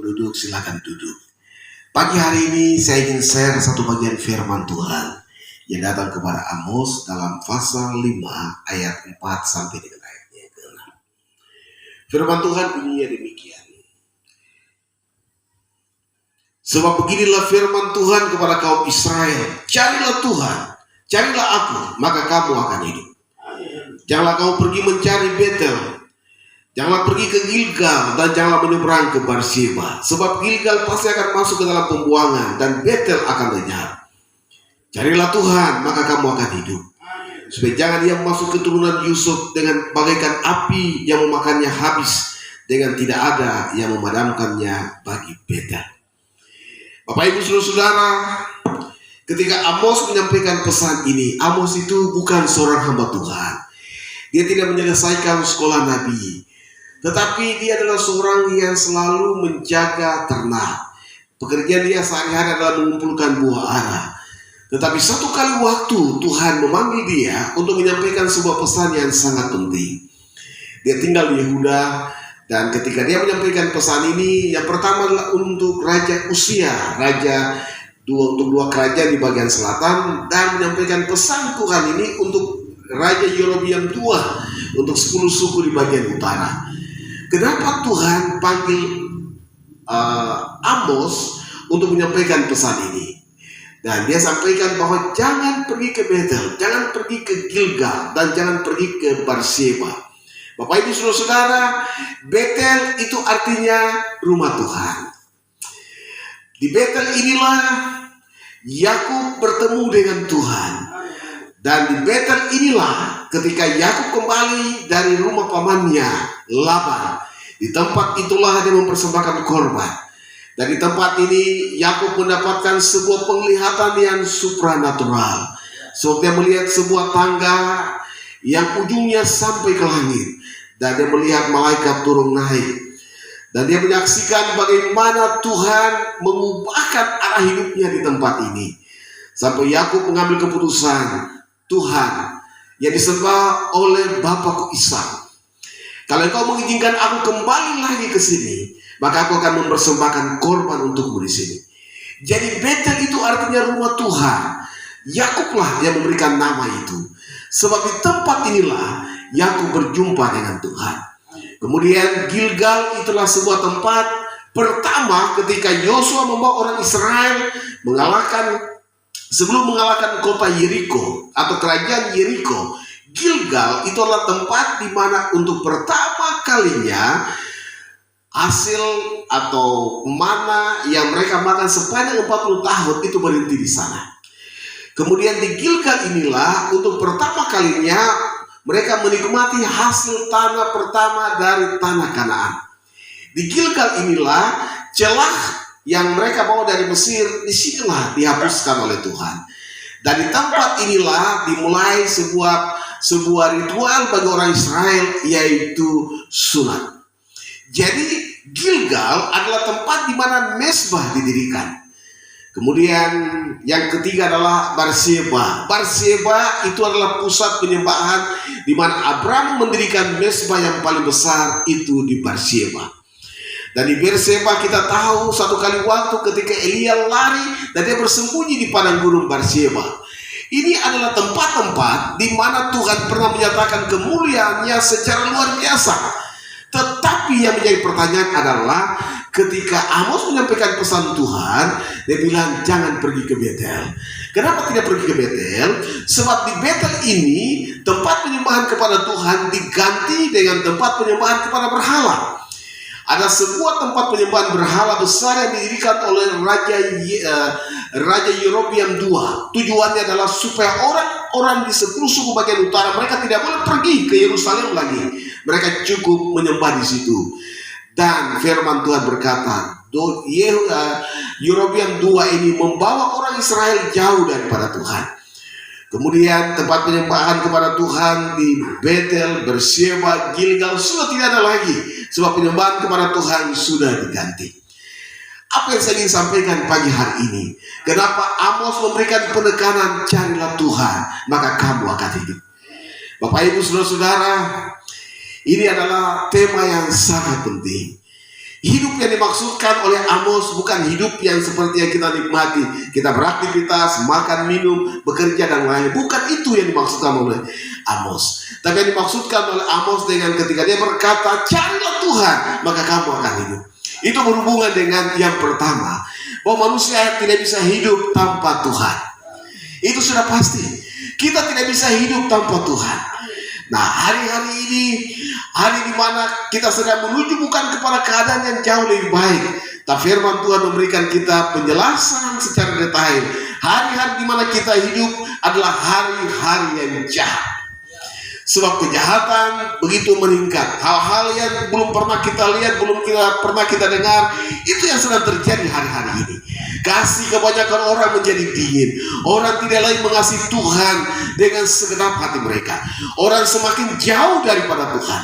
duduk, silakan duduk. Pagi hari ini saya ingin share satu bagian firman Tuhan yang datang kepada Amos dalam pasal 5 ayat 4 sampai dengan ayatnya yang ke-6. Firman Tuhan bunyinya demikian. Sebab beginilah firman Tuhan kepada kaum Israel, carilah Tuhan, carilah aku, maka kamu akan hidup. Janganlah kamu pergi mencari Betel, janganlah pergi ke Gilgal, dan janganlah menyeberang ke Berseba. Sebab Gilgal pasti akan masuk ke dalam pembuangan, dan Betel akan lenyap. Carilah Tuhan, maka kamu akan hidup. Supaya jangan ia masuk keturunan Yusuf dengan bagaikan api yang memakannya habis, dengan tidak ada yang memadamkannya bagi Betel. Bapak Ibu Saudara-saudara, ketika Amos menyampaikan pesan ini, Amos itu bukan seorang hamba Tuhan. Dia tidak menyelesaikan sekolah Nabi, tetapi dia adalah seorang yang selalu menjaga ternak. Pekerjaan dia sehari-hari adalah mengumpulkan buah ara. Tetapi satu kali waktu Tuhan memanggil dia untuk menyampaikan sebuah pesan yang sangat penting. Dia tinggal di Yehuda, dan ketika dia menyampaikan pesan ini, yang pertama adalah untuk Raja Usia, untuk dua kerajaan di bagian selatan, dan menyampaikan pesan Tuhan ini untuk Raja Yerobiam II, untuk 10 suku di bagian utara. Kenapa Tuhan panggil Amos untuk menyampaikan pesan ini? Dan dia sampaikan bahwa jangan pergi ke Betel, jangan pergi ke Gilgal, dan jangan pergi ke Berseba. Bapak Ibu Saudara-saudara, Betel itu artinya rumah Tuhan. Di Betel inilah Yakub bertemu dengan Tuhan. Dan di Betel inilah ketika Yakub kembali dari rumah pamannya Laban, di tempat itulah dia mempersembahkan korban. Dan di tempat ini Yakub mendapatkan sebuah penglihatan yang supranatural. So dia melihat sebuah tangga yang ujungnya sampai ke langit, dan dia melihat malaikat turun naik, dan dia menyaksikan bagaimana Tuhan mengubahkan arah hidupnya di tempat ini, sampai Yakub mengambil keputusan, Tuhan yang disembah oleh bapakku Ishak, kalau engkau mengizinkan aku kembali lagi ke sini, maka aku akan mempersembahkan korban untukmu di sini. Jadi Betel itu artinya rumah Tuhan. Yakublah yang memberikan nama itu. Sebab di tempat inilah Yakub berjumpa dengan Tuhan. Kemudian Gilgal itulah sebuah tempat pertama ketika Yosua membawa orang Israel sebelum mengalahkan kota Yeriko atau kerajaan Yeriko. Gilgal itu adalah tempat di mana untuk pertama kalinya hasil atau mana yang mereka makan sepanjang 40 tahun itu berhenti di sana. Kemudian di Gilgal inilah untuk pertama kalinya mereka menikmati hasil tanah pertama dari tanah Kanaan. Di Gilgal inilah celah yang mereka bawa dari Mesir, disinilah dihapuskan oleh Tuhan. Dan di tempat inilah dimulai sebuah ritual bagi orang Israel, yaitu sunat. Jadi Gilgal adalah tempat di mana mezbah didirikan. Kemudian yang ketiga adalah Berseba. Berseba itu adalah pusat penyembahan di mana Abraham mendirikan mezbah yang paling besar itu di Berseba. Dan di Berseba kita tahu satu kali waktu ketika Elia lari dan dia bersembunyi di padang gurun Berseba. Ini adalah tempat-tempat di mana Tuhan pernah menyatakan kemuliaannya secara luar biasa. Tetapi yang menjadi pertanyaan adalah ketika Amos menyampaikan pesan Tuhan, dia bilang jangan pergi ke Betel. Kenapa tidak pergi ke Betel? Sebab di Betel ini tempat penyembahan kepada Tuhan diganti dengan tempat penyembahan kepada berhala. Ada sebuah tempat penyembahan berhala besar yang didirikan oleh Raja Yerobiam II. Tujuannya adalah supaya orang-orang di 10 suku bagian utara mereka tidak boleh pergi ke Yerusalem lagi. Mereka cukup menyembah di situ. Dan firman Tuhan berkata, Yerobiam II ini membawa orang Israel jauh daripada Tuhan. Kemudian tempat penyembahan kepada Tuhan di Betel, Berseba, Gilgal sudah tidak ada lagi, sebab penyembahan kepada Tuhan sudah diganti. Apa yang saya ingin sampaikan pagi hari ini? Kenapa Amos memberikan penekanan carilah Tuhan, maka kamu akan hidup. Bapak Ibu Saudara-saudara, ini adalah tema yang sangat penting. Hidup yang dimaksudkan oleh Amos bukan hidup yang seperti yang kita nikmati. Kita beraktivitas, makan, minum, bekerja, dan lain-lain. Bukan itu yang dimaksudkan oleh Amos. Tapi yang dimaksudkan oleh Amos dengan ketika dia berkata, carilah Tuhan, maka kamu akan hidup. Itu berhubungan dengan yang pertama, bahwa manusia tidak bisa hidup tanpa Tuhan. Itu sudah pasti. Kita tidak bisa hidup tanpa Tuhan. Nah, hari-hari ini, hari di mana kita sedang menuju bukan kepada keadaan yang jauh lebih baik, tapi firman Tuhan memberikan kita penjelasan secara detail. Hari-hari di mana kita hidup adalah hari-hari yang jahat. Sebab kejahatan begitu meningkat. Hal-hal yang belum pernah kita lihat, belum pernah kita dengar, itu yang sedang terjadi hari-hari ini. Kasih kebanyakan orang menjadi dingin. Orang tidak lagi mengasihi Tuhan dengan segenap hati mereka. Orang semakin jauh daripada Tuhan.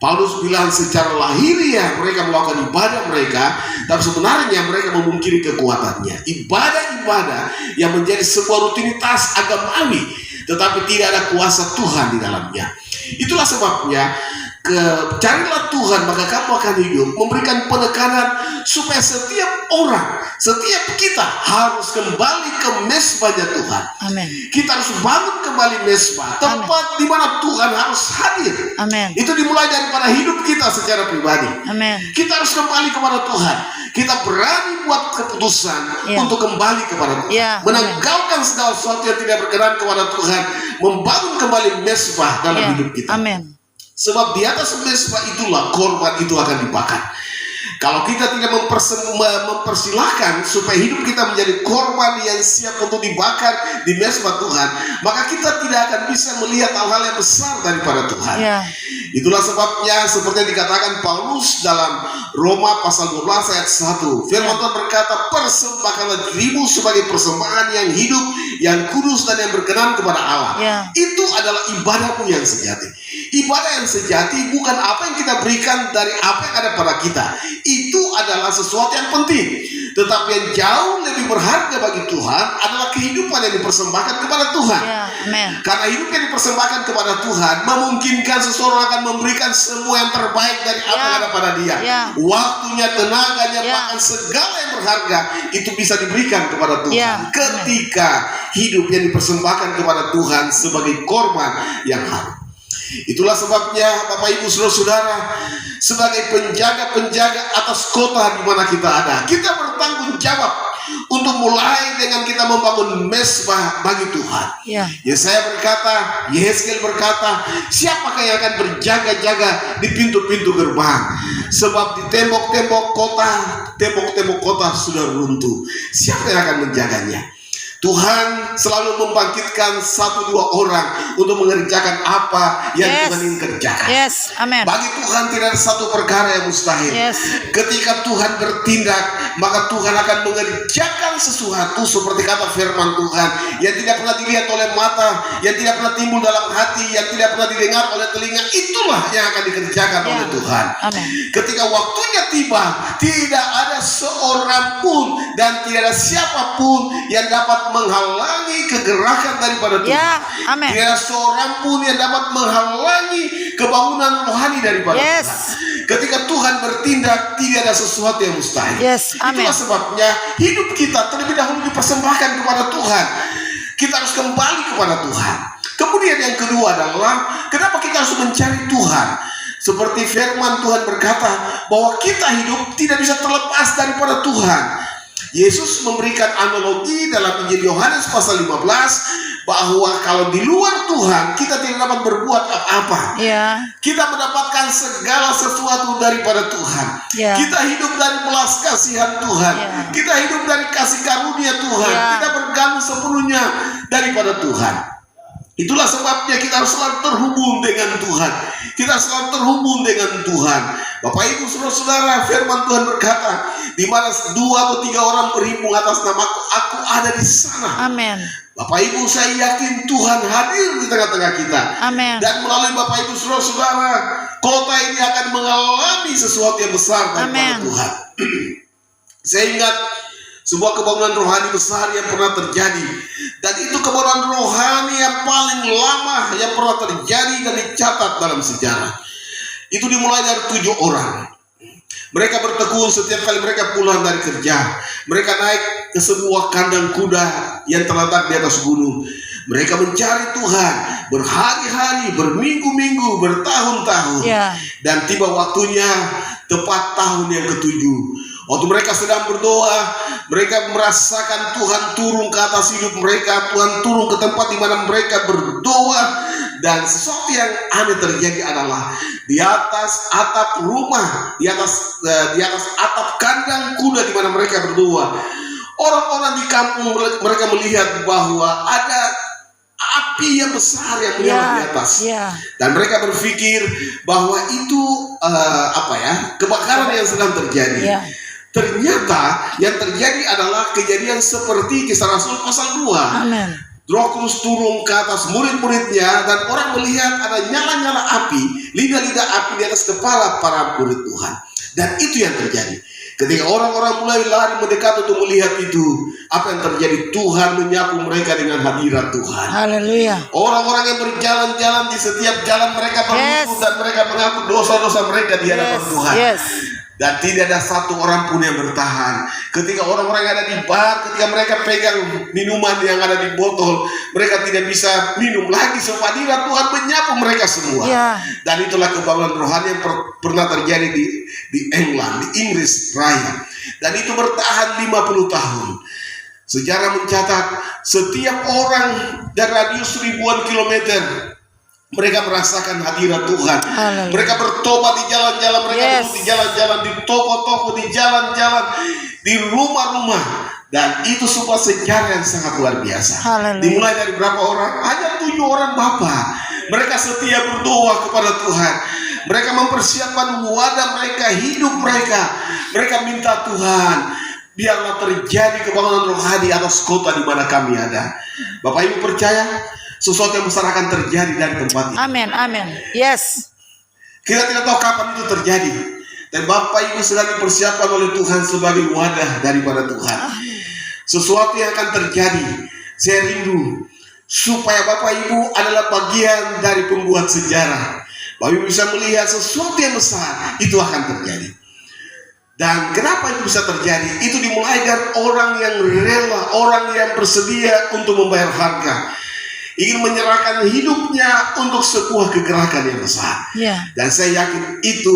Paulus bilang secara lahiriah mereka melakukan ibadah mereka, tapi sebenarnya mereka memungkiri kekuatannya. Ibadah-ibadah yang menjadi sebuah rutinitas agamawi, tetapi tidak ada kuasa Tuhan di dalamnya. Itulah sebabnya carilah Tuhan maka kamu akan hidup, memberikan penekanan supaya setiap orang, setiap kita harus kembali ke mesbahnya Tuhan. Amin. Kita harus bangun kembali mesbah, tempat di mana Tuhan harus hadir. Amin. Itu dimulai daripada hidup kita secara pribadi. Amin. Kita harus kembali kepada Tuhan. Kita berani buat keputusan untuk kembali kepada Tuhan, menanggalkan segala sesuatu yang tidak berkenan kepada Tuhan, membangun kembali mesbah dalam hidup kita. Amin. Sebab di atas mesbah itulah korban itu akan dibakar. Kalau kita tidak mempersilahkan supaya hidup kita menjadi korban yang siap untuk dibakar di mesbah Tuhan, maka kita tidak akan bisa melihat hal-hal yang besar daripada Tuhan. Itulah sebabnya seperti yang dikatakan Paulus dalam Roma pasal 12 ayat 1. Firman Tuhan berkata, persembahkanlah dirimu sebagai persembahan yang hidup, yang kudus dan yang berkenan kepada Allah. Itu adalah ibadahmu yang sejati. Ibadah yang sejati bukan apa yang kita berikan dari apa yang ada pada kita. Itu adalah sesuatu yang penting. Tetapi yang jauh lebih berharga bagi Tuhan adalah kehidupan yang dipersembahkan kepada Tuhan. Karena hidup yang dipersembahkan kepada Tuhan memungkinkan seseorang akan memberikan semua yang terbaik dari apa yang ada pada dia. Waktunya, tenaganya, bahkan segala yang berharga itu bisa diberikan kepada Tuhan. Ketika hidup yang dipersembahkan kepada Tuhan sebagai korban yang harum. Itulah sebabnya Bapak Ibu Saudara-saudara, sebagai penjaga-penjaga atas kota di mana kita ada, kita bertanggung jawab untuk mulai dengan kita membangun mesbah bagi Tuhan. Yesaya berkata, Yehezkiel berkata, siapakah yang akan berjaga-jaga di pintu-pintu gerbang? Sebab di tembok-tembok kota sudah runtuh. Siapa yang akan menjaganya? Tuhan selalu membangkitkan 1-2 orang untuk mengerjakan apa yang Tuhan ingin kerjakan. Bagi Tuhan tidak ada satu perkara yang mustahil. Ketika Tuhan bertindak, maka Tuhan akan mengerjakan sesuatu seperti kata firman Tuhan yang tidak pernah dilihat oleh mata, yang tidak pernah timbul dalam hati, yang tidak pernah didengar oleh telinga. Itulah yang akan dikerjakan oleh Tuhan. Ketika waktunya tiba, tidak ada seorang pun dan tidak ada siapapun yang dapat menghalangi kegerakan daripada Tuhan. Tidak ada seorang pun yang dapat menghalangi kebangunan rohani daripada Tuhan. Ketika Tuhan bertindak, tidak ada sesuatu yang mustahil. Itulah sebabnya hidup kita terlebih dahulu dipersembahkan kepada Tuhan. Kita harus kembali kepada Tuhan. Kemudian yang kedua adalah kenapa kita harus mencari Tuhan. Seperti firman Tuhan berkata bahwa kita hidup tidak bisa terlepas daripada Tuhan. Yesus memberikan analogi dalam Injil Yohanes pasal 15 bahwa kalau di luar Tuhan kita tidak dapat berbuat apa-apa. Kita mendapatkan segala sesuatu daripada Tuhan. Kita hidup dari belas kasihan Tuhan. Kita hidup dari kasih karunia Tuhan. Kita bergantung sepenuhnya daripada Tuhan. Itulah sebabnya kita harus selalu terhubung dengan Tuhan. Kita selalu terhubung dengan Tuhan. Bapak Ibu Saudara-saudara, firman Tuhan berkata, di mana 2 atau 3 orang berhimpun atas namaku, aku ada di sana. Bapak Ibu, saya yakin Tuhan hadir di tengah-tengah kita. Dan melalui Bapak Ibu Saudara-saudara, kota ini akan mengalami sesuatu yang besar daripada Tuhan. Saya ingat sebuah kebangunan rohani besar yang pernah terjadi, dan itu kebangunan rohani yang paling lama yang pernah terjadi dan dicatat dalam sejarah. Itu dimulai dari 7 orang. Mereka bertekun setiap kali mereka pulang dari kerja. Mereka naik ke sebuah kandang kuda yang terletak di atas gunung. Mereka mencari Tuhan berhari-hari, berminggu-minggu, bertahun-tahun. Dan tiba waktunya tepat tahun yang ketujuh. Waktu mereka sedang berdoa, mereka merasakan Tuhan turun ke atas hidup mereka. Tuhan turun ke tempat di mana mereka berdoa. Dan sesuatu yang aneh terjadi adalah di atas atap rumah, di atas atap kandang kuda di mana mereka berdoa, orang-orang di kampung mereka melihat bahwa ada api yang besar yang menyala di atas. Dan mereka berpikir bahwa itu kebakaran yang sedang terjadi. Ternyata yang terjadi adalah kejadian seperti Kisah Rasul pasal 2. Amin. Roh Kudus turun ke atas murid-muridnya dan orang melihat ada nyala-nyala api, lidah-lidah api di atas kepala para murid Tuhan. Dan itu yang terjadi. Ketika orang-orang mulai lari mendekat untuk melihat itu, apa yang terjadi? Tuhan menyapu mereka dengan hadirat Tuhan. Haleluya. Orang-orang yang berjalan-jalan di setiap jalan mereka berlutut dan mereka mengaku dosa-dosa mereka di hadapan Tuhan. Dan tidak ada satu orang pun yang bertahan. Ketika orang-orang yang ada di bar, ketika mereka pegang minuman yang ada di botol, mereka tidak bisa minum lagi sebab hadirat Tuhan menyapu mereka semua. Dan itulah kebangunan rohani yang pernah terjadi di England, di Inggris Raya. Dan itu bertahan 50 tahun. Sejarah mencatat setiap orang dari radius ribuan kilometer mereka merasakan hadirat Tuhan. Mereka bertobat di jalan-jalan, mereka duduk di jalan-jalan, di toko-toko, di jalan-jalan, di rumah-rumah. Dan itu sebuah sejarah yang sangat luar biasa. Dimulai dari berapa orang? Hanya 7 orang Bapak. Mereka setia berdoa kepada Tuhan. Mereka mempersiapkan wadah mereka, hidup mereka. Mereka minta Tuhan, biarlah terjadi kebangunan rohani atas kota di mana kami ada. Bapak Ibu percaya? Sesuatu yang besar akan terjadi dari tempat ini. Amin, amin. Yes. Kita tidak tahu kapan itu terjadi. Dan Bapak Ibu sedang dipersiapkan oleh Tuhan sebagai wadah daripada Tuhan. Sesuatu yang akan terjadi. Saya rindu supaya Bapak Ibu adalah bagian dari pembuat sejarah. Bapak Ibu bisa melihat sesuatu yang besar itu akan terjadi. Dan kenapa itu bisa terjadi? Itu dimulai dari orang yang rela, orang yang bersedia untuk membayar harga. Ingin menyerahkan hidupnya untuk sebuah kegerakan yang besar. Dan saya yakin itu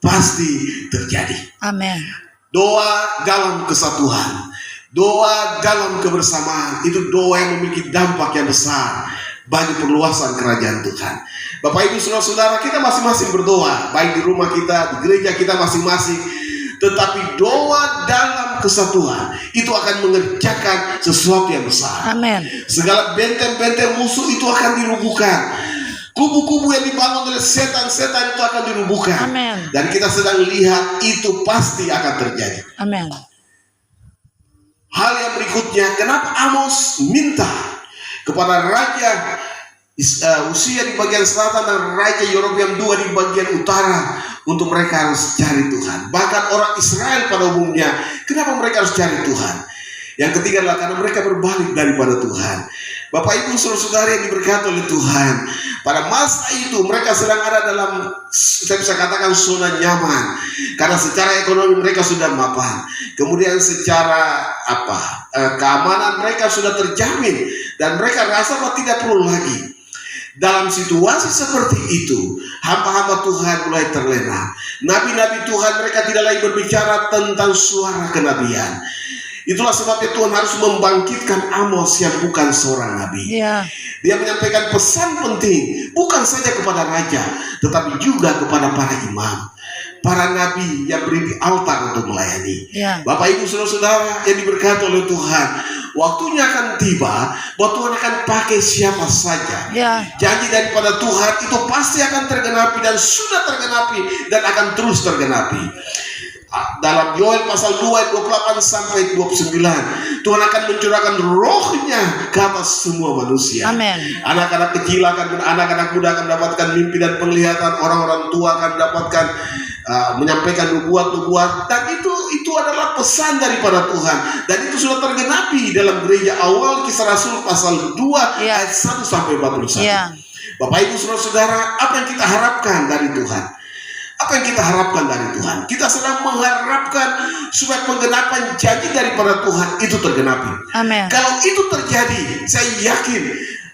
pasti terjadi. Amin. Doa dalam kesatuan, doa dalam kebersamaan, itu doa yang memiliki dampak yang besar bagi perluasan kerajaan Tuhan. Bapak Ibu saudara-saudara, kita masing-masing berdoa, baik di rumah kita, di gereja kita masing-masing. Tetapi doa dalam kesatuan itu akan mengerjakan sesuatu yang besar. Amin. Segala benteng-benteng musuh itu akan dirubuhkan. Kubu-kubu yang dibangun oleh setan-setan itu akan dirubuhkan. Amin. Dan kita sedang lihat itu pasti akan terjadi. Amin. Hal yang berikutnya, kenapa Amos minta kepada Raja Usia di bagian selatan dan Raja Yerobeam II di bagian utara untuk mereka harus cari Tuhan. Bahkan orang Israel pada umumnya, kenapa mereka harus cari Tuhan? Yang ketiga adalah karena mereka berbalik daripada Tuhan. Bapak Ibu saudara-saudara yang diberkati oleh Tuhan, pada masa itu mereka sedang ada dalam, saya bisa katakan, zona nyaman. Karena secara ekonomi mereka sudah mapan. Kemudian secara keamanan mereka sudah terjamin. Dan mereka rasa bahwa tidak perlu lagi. Dalam situasi seperti itu, hamba-hamba Tuhan mulai terlena. Nabi-nabi Tuhan mereka tidak lagi berbicara tentang suara kenabian. Itulah sebabnya Tuhan harus membangkitkan Amos yang bukan seorang nabi. Dia menyampaikan pesan penting, bukan saja kepada raja, tetapi juga kepada para imam, para nabi yang berdiri di altar untuk melayani. Bapak Ibu saudara-saudara yang diberkati oleh Tuhan, waktunya akan tiba bahwa Tuhan akan pakai siapa saja. Janji daripada Tuhan itu pasti akan tergenapi dan sudah tergenapi dan akan terus tergenapi. Dalam Yoel pasal 2 ayat 28 sampai 29, Tuhan akan mencurahkan rohnya ke atas semua manusia. Anak-anak kecil akan, anak-anak muda akan mendapatkan mimpi dan penglihatan, orang-orang tua akan mendapatkan menyampaikan nubuat-nubuat. Dan itu adalah pesan daripada Tuhan. Dan itu sudah tergenapi dalam gereja awal Kisah Rasul pasal 2 ayat 1 sampai 41. Bapak Ibu saudara-saudara, apa yang kita harapkan dari Tuhan? Apa yang kita harapkan dari Tuhan? Kita sedang mengharapkan supaya penggenapan janji daripada Tuhan itu tergenapi. Amin. Kalau itu terjadi, saya yakin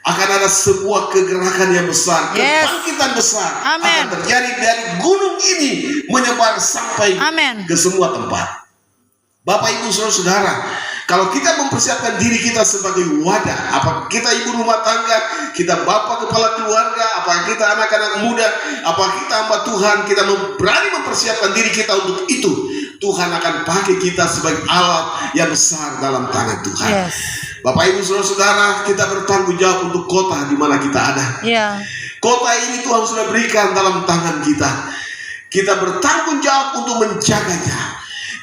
akan ada sebuah kegerakan yang besar, Yes. kebangkitan besar Amin. akan terjadi dari gunung ini menyebar sampai Amin. ke semua tempat. Bapak, Ibu, saudara-saudara, kalau kita mempersiapkan diri kita sebagai wadah, apa kita ibu rumah tangga, kita bapak kepala keluarga, apa kita anak-anak muda, apa kita hamba Tuhan, kita berani mempersiapkan diri kita untuk itu, Tuhan akan pakai kita sebagai alat yang besar dalam tangan Tuhan. Yes. Bapak, Ibu, saudara-saudara, kita bertanggung jawab untuk kota di mana kita ada. Ya. Kota ini Tuhan sudah berikan dalam tangan kita. Kita bertanggung jawab untuk menjaganya.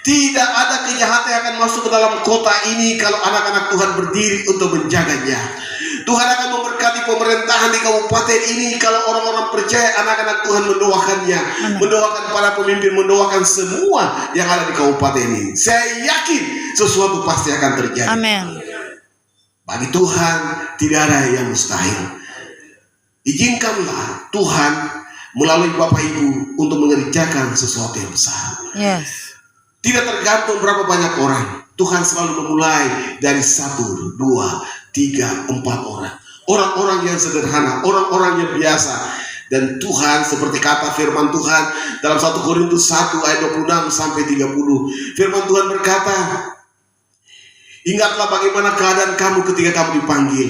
Tidak ada kejahatan yang akan masuk ke dalam kota ini kalau anak-anak Tuhan berdiri untuk menjaganya. Tuhan akan memberkati pemerintahan di kabupaten ini kalau orang-orang percaya, anak-anak Tuhan mendoakannya, mendoakan para pemimpin, mendoakan semua yang ada di kabupaten ini. Saya yakin sesuatu pasti akan terjadi. Amin. Bagi Tuhan tidak ada yang mustahil. Izinkanlah Tuhan melalui Bapak Ibu untuk mengerjakan sesuatu yang besar. Yes. Tidak tergantung berapa banyak orang. Tuhan selalu memulai dari 1, 2, 3, 4 orang. Orang-orang yang sederhana, orang-orang yang biasa. Dan Tuhan seperti kata firman Tuhan dalam 1 Korintus 1 ayat 26 sampai 30. Firman Tuhan berkata, ingatlah bagaimana keadaan kamu ketika kamu dipanggil.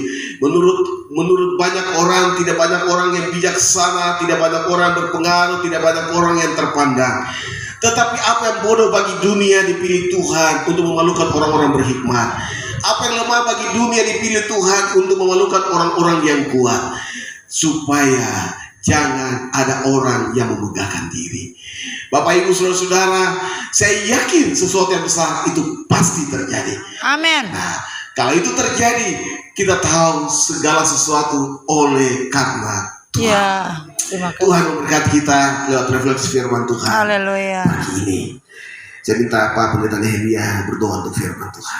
Menurut banyak orang, tidak banyak orang yang bijaksana, tidak banyak orang berpengaruh, tidak banyak orang yang terpandang. Tetapi apa yang bodoh bagi dunia dipilih Tuhan untuk memalukan orang-orang berhikmat. Apa yang lemah bagi dunia dipilih Tuhan untuk memalukan orang-orang yang kuat. Supaya jangan ada orang yang memegahkan diri. Bapak, Ibu, saudara-saudara, saya yakin sesuatu yang besar itu pasti terjadi. Amin. Nah, kalau itu terjadi, kita tahu segala sesuatu oleh karena Tuhan. Ya. Terima kasih. Tuhan memberkati kita lewat refleksi firman Tuhan Haleluya. pagi ini. Saya minta Pak Pendeta Nehemia berdoa untuk firman Tuhan.